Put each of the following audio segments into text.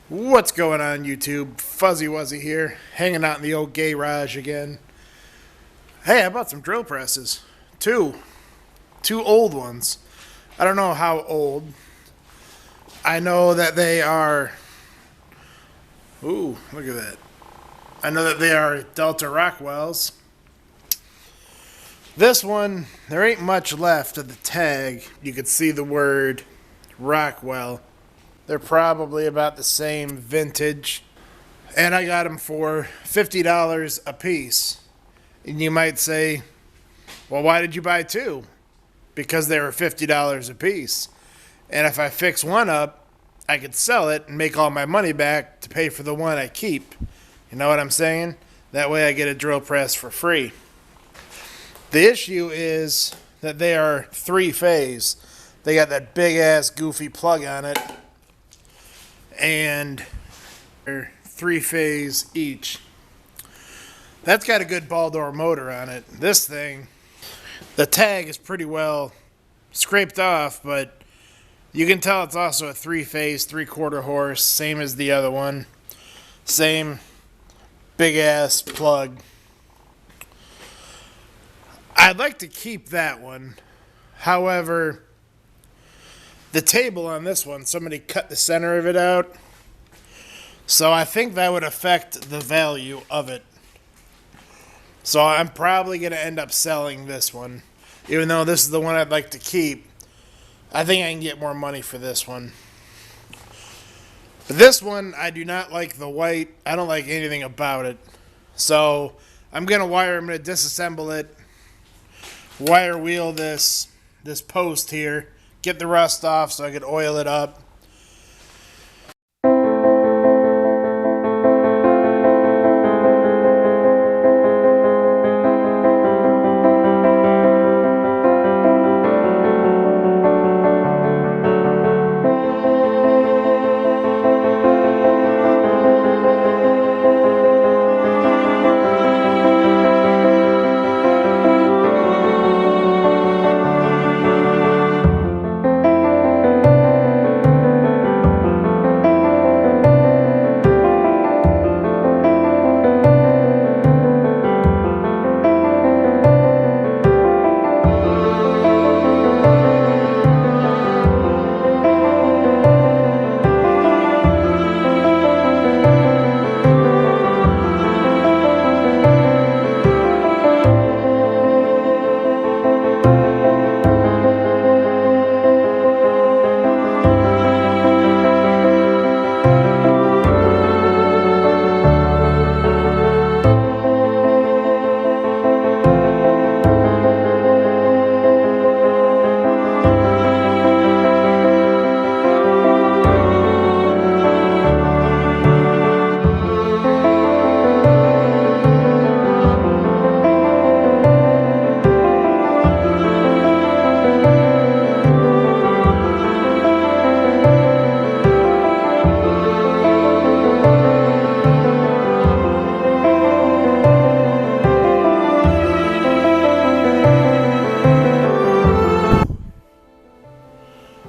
What's going on, YouTube? Fuzzy Wuzzy here, hanging out in the old garage again. Hey, I bought some drill presses. Two old ones. I don't know how old. I know that they are. Ooh, look at that. I know that they are Delta Rockwells. This one, there ain't much left of the tag. You could see the word Rockwell. They're probably about the same vintage. And I got them for $50 a piece. And you might say, well, why did you buy two? Because they were $50 a piece. And if I fix one up, I could sell it and make all my money back to pay for the one I keep. You know what I'm saying? That way I get a drill press for free. The issue is that they are three-phase. They got that big-ass goofy plug on it. And they're three-phase each. That's got a good ball door motor on it. This thing, the tag is pretty well scraped off, but you can tell it's also a three-phase, three-quarter horse, same as the other one. Same big-ass plug. I'd like to keep that one. However, the table on this one, somebody cut the center of it out. So I think that would affect the value of it. So I'm probably going to end up selling this one. Even though this is the one I'd like to keep, I think I can get more money for this one. But this one, I do not like the white. I don't like anything about it. So I'm going to disassemble it. Wire wheel this post here. Get the rust off so I could oil it up.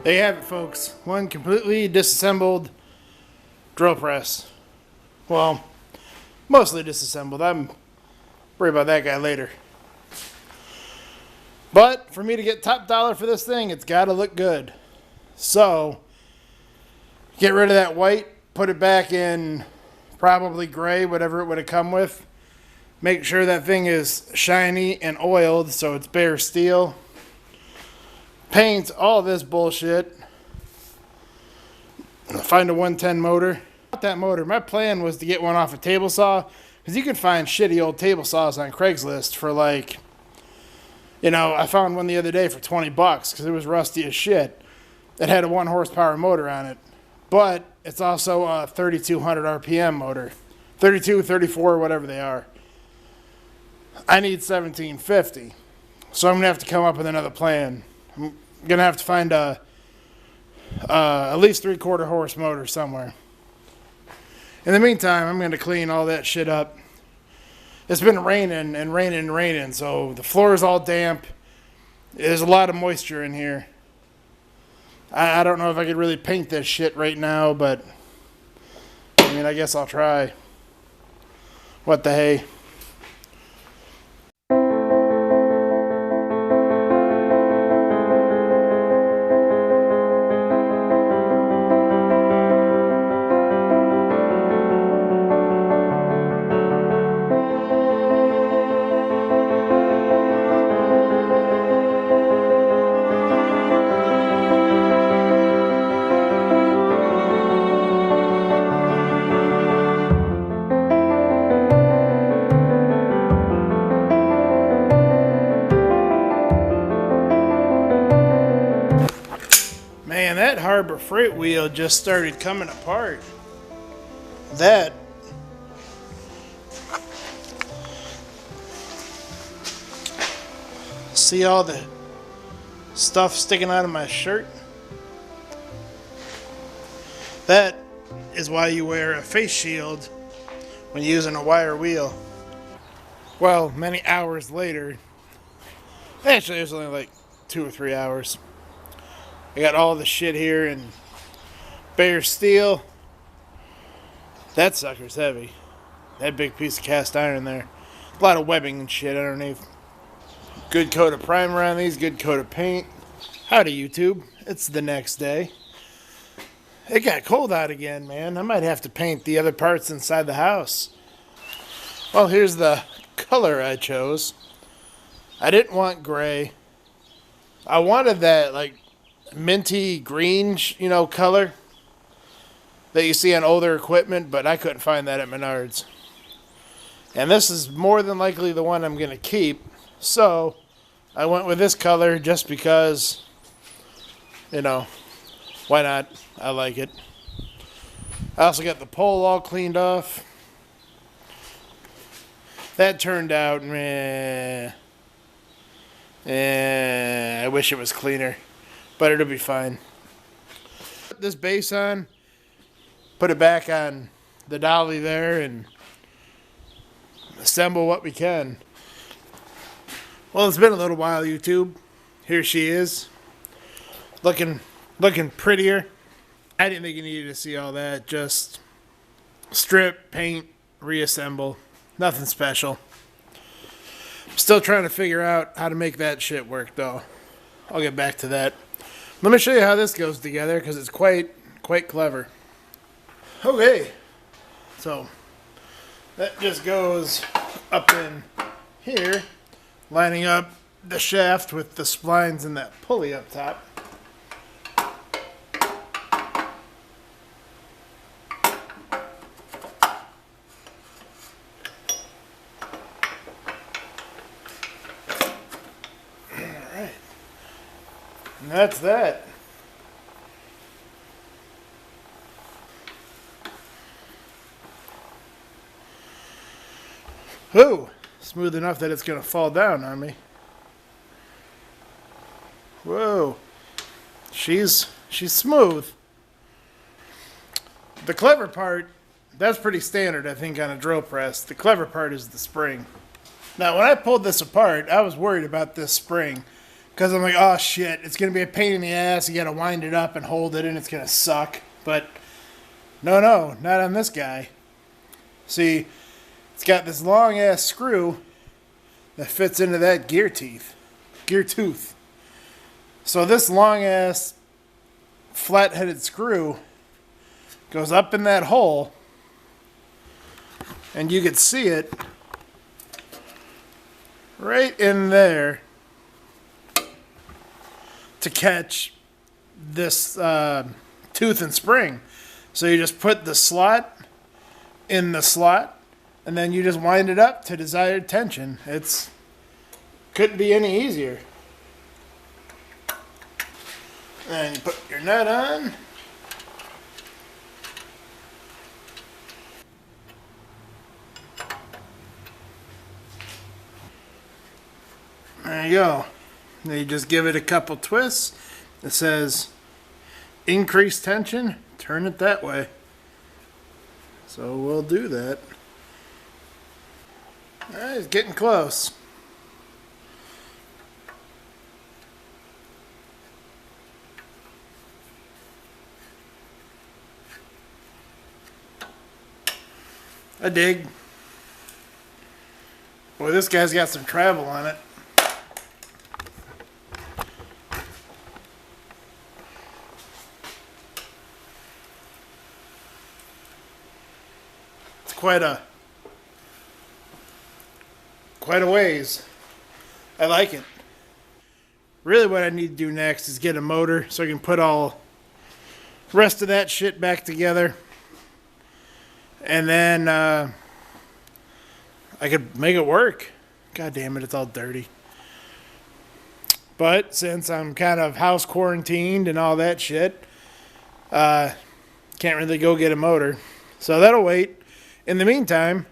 There you have it, folks. One completely disassembled drill press. Well, mostly disassembled. I'm worried about that guy later. But for me to get top dollar for this thing, it's got to look good. So, get rid of that white, put it back in probably gray, whatever it would have come with. Make sure that thing is shiny and oiled so it's bare steel. Paint all this bullshit. Find a 110 motor. That motor, my plan was to get one off a table saw, because you can find shitty old table saws on Craigslist for like, I found one the other day for 20 bucks because it was rusty as shit. It had a 1 horsepower motor on it, but it's also a 3200 RPM motor, 32, 34, whatever they are. I need 1750, so I'm gonna have to come up with another plan. I'm going to have to find at least 3/4 horse motor somewhere. In the meantime, I'm going to clean all that shit up. It's been raining and raining and raining, so the floor is all damp. There's a lot of moisture in here. I don't know if I could really paint this shit right now, but mean, I guess I'll try. What the hey? Man, that Harbor Freight wheel just started coming apart. That see all the stuff sticking out of my shirt? That is why you wear a face shield when using a wire wheel. Well, many hours later, actually it was only like 2 or 3 hours. I got all the shit here in bare steel. That sucker's heavy. That big piece of cast iron there. A lot of webbing and shit underneath. Good coat of primer on these, good coat of paint. Howdy YouTube, it's the next day. It got cold out again, man. I might have to paint the other parts inside the house. Well, here's the color I chose. I didn't want gray. I wanted that like minty green, color that you see on older equipment, but I couldn't find that at Menards. And this is more than likely the one I'm going to keep. So I went with this color just because, why not? I like it. I also got the pole all cleaned off. That turned out, meh. I wish it was cleaner, but it'll be fine. Put this base on, put it back on the dolly there, and assemble what we can. Well, it's been a little while, YouTube. Here she is, looking prettier. I didn't think you needed to see all that. Just strip, paint, reassemble. Nothing special. Still trying to figure out how to make that shit work, though. I'll get back to that. Let me show you how this goes together, because it's quite clever. Okay, so that just goes up in here, lining up the shaft with the splines and that pulley up top. Alright, and that's that. Ooh, smooth enough that it's going to fall down on me. Whoa. She's smooth. The clever part, that's pretty standard, I think, on a drill press. The clever part is the spring. Now, when I pulled this apart, I was worried about this spring. Because I'm like, oh shit, it's going to be a pain in the ass. You got to wind it up and hold it, and it's going to suck. But no, not on this guy. See, it's got this long ass screw that fits into that gear tooth. So this long ass flat headed screw goes up in that hole, and you could see it right in there to catch this tooth and spring. So you just put the slot in the slot, and then you just wind it up to desired tension. It's couldn't be any easier. And you put your nut on. There you go. Then you just give it a couple twists. It says increase tension, turn it that way. So we'll do that. Alright, it's getting close. I dig. Boy, this guy's got some travel on it. It's quite a ways. I like it. Really what I need to do next is get a motor so I can put all the rest of that shit back together. And then I could make it work. God damn it, it's all dirty. But since I'm kind of house quarantined and all that shit, can't really go get a motor. So that'll wait. In the meantime,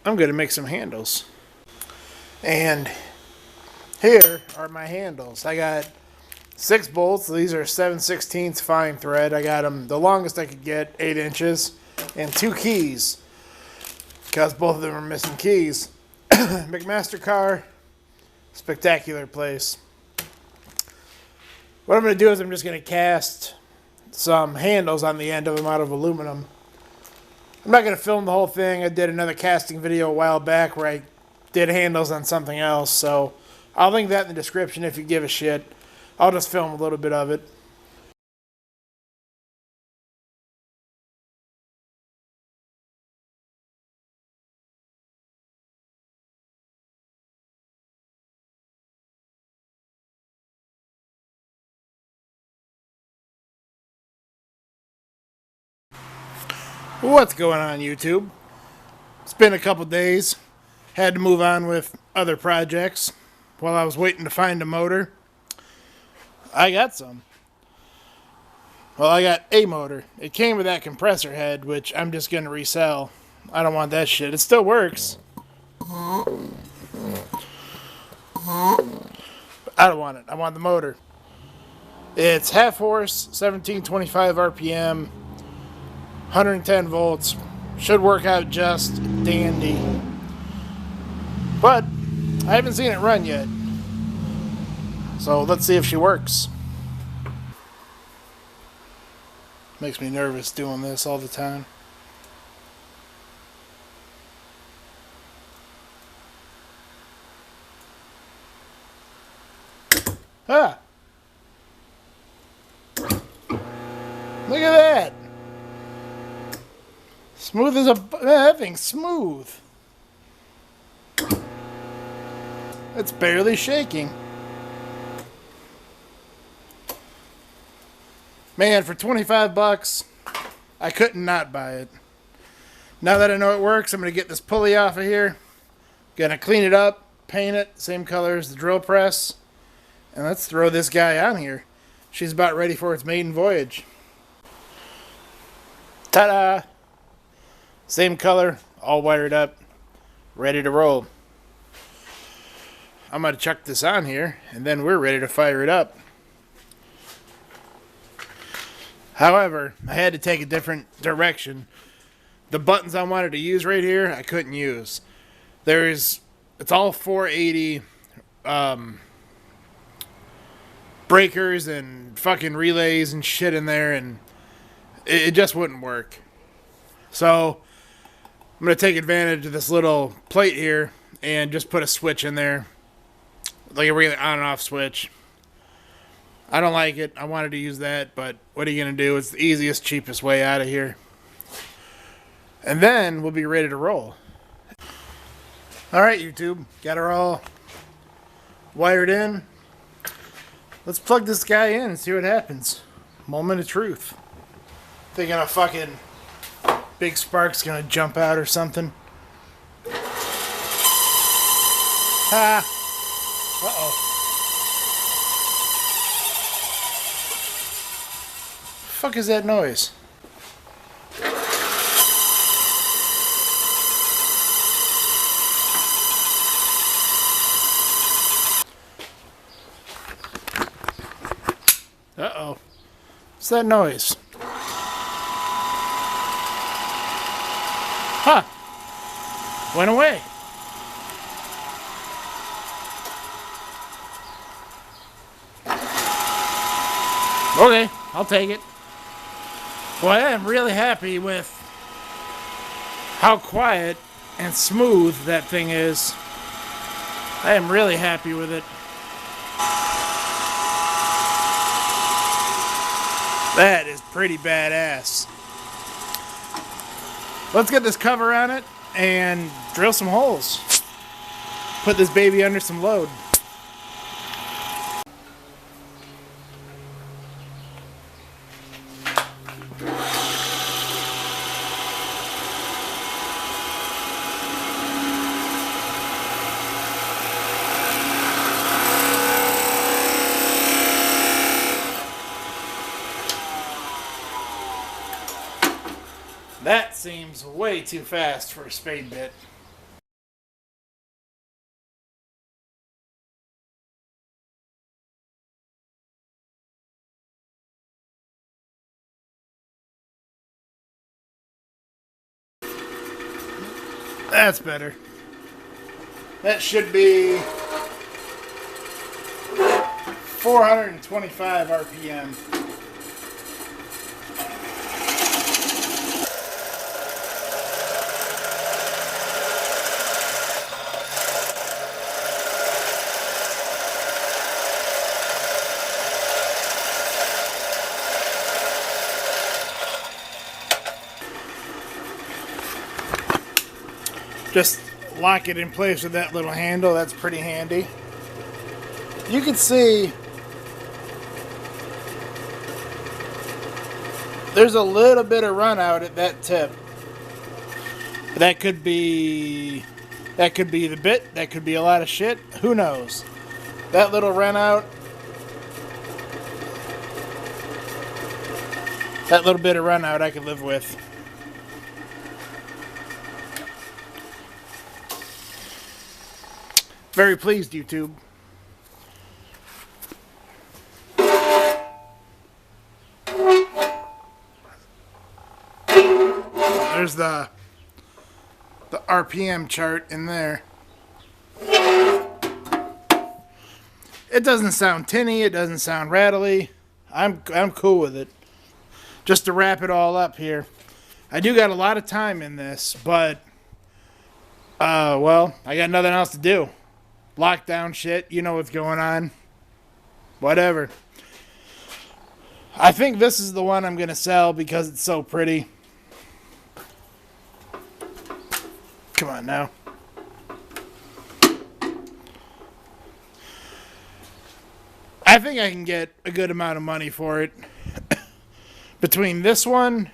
I'm going to make some handles. And here are my handles. I got 6 bolts. These are 7/16 fine thread. I got them the longest I could get, 8 inches, and 2 keys because both of them are missing keys. McMaster car, spectacular place. What I'm going to do is I'm just going to cast some handles on the end of them out of aluminum. I'm not going to film the whole thing. I did another casting video a while back where I did handles on something else, so I'll link that in the description if you give a shit. I'll just film a little bit of it. What's going on, YouTube? It's been a couple days. Had to move on with other projects while I was waiting to find a motor. I got some. Well, I got a motor. It came with that compressor head, which I'm just going to resell. I don't want that shit. It still works. But I don't want it. I want the motor. It's half horse, 1725 RPM, 110 volts. Should work out just dandy. But I haven't seen it run yet. So let's see if she works. Makes me nervous doing this all the time. Ah! Look at that! Smooth as a... that thing's smooth. It's barely shaking. Man, for 25 bucks, I couldn't not buy it. Now that I know it works, I'm going to get this pulley off of here. Gonna clean it up, paint it, same color as the drill press. And let's throw this guy on here. She's about ready for its maiden voyage. Ta-da! Same color, all wired up, ready to roll. I'm going to chuck this on here, and then we're ready to fire it up. However, I had to take a different direction. The buttons I wanted to use right here, I couldn't use. It's all 480 breakers and fucking relays and shit in there, and it just wouldn't work. So I'm going to take advantage of this little plate here and just put a switch in there. Like a really on and off switch. I don't like it. I wanted to use that, but what are you going to do? It's the easiest, cheapest way out of here. And then we'll be ready to roll. Alright, YouTube. Got her all wired in. Let's plug this guy in and see what happens. Moment of truth. Thinking a fucking big spark's going to jump out or something. Ha! Uh-oh. Fuck is that noise? Uh-oh. What's that noise? Huh. Went away. Okay, I'll take it. Boy, I am really happy with how quiet and smooth that thing is. I am really happy with it. That is pretty badass. Let's get this cover on it and drill some holes. Put this baby under some load. That seems way too fast for a spade bit. That's better. That should be 425 RPM. Just lock it in place with that little handle. That's pretty handy. You can see there's a little bit of run out at that tip. That could be the bit. That could be a lot of shit. Who knows? That little run out. That little bit of run out I could live with. Very pleased, YouTube. There's the RPM chart in there. It doesn't sound tinny, it doesn't sound rattly. I'm cool with it. Just to wrap it all up here. I do got a lot of time in this, but well, I got nothing else to do. Lockdown shit, you know what's going on. Whatever. I think this is the one I'm going to sell because it's so pretty. Come on now. I think I can get a good amount of money for it. Between this one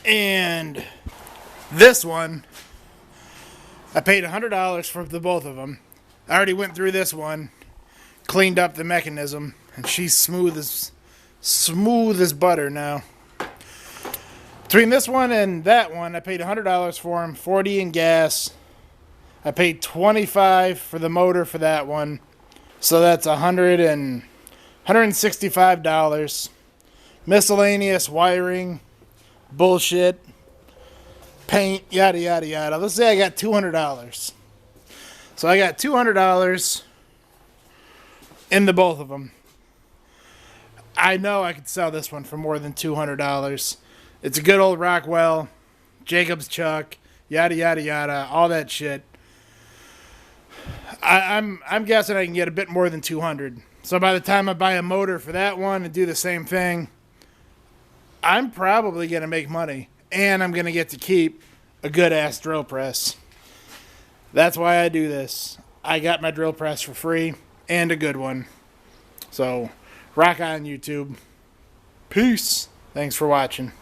and this one, I paid $100 for the both of them. I already went through this one, cleaned up the mechanism, and she's smooth as butter now. Between this one and that one, I paid $100 for them, $40 in gas. I paid $25 for the motor for that one, so that's $165. Miscellaneous wiring, bullshit. Paint, yada, yada, yada. Let's say I got $200. So I got $200 in the both of them. I know I could sell this one for more than $200. It's a good old Rockwell, Jacob's chuck, yada, yada, yada, all that shit. I'm guessing I can get a bit more than $200. So by the time I buy a motor for that one and do the same thing, I'm probably going to make money. And I'm going to get to keep a good-ass drill press. That's why I do this. I got my drill press for free, and a good one. So, rock on, YouTube. Peace. Thanks for watching.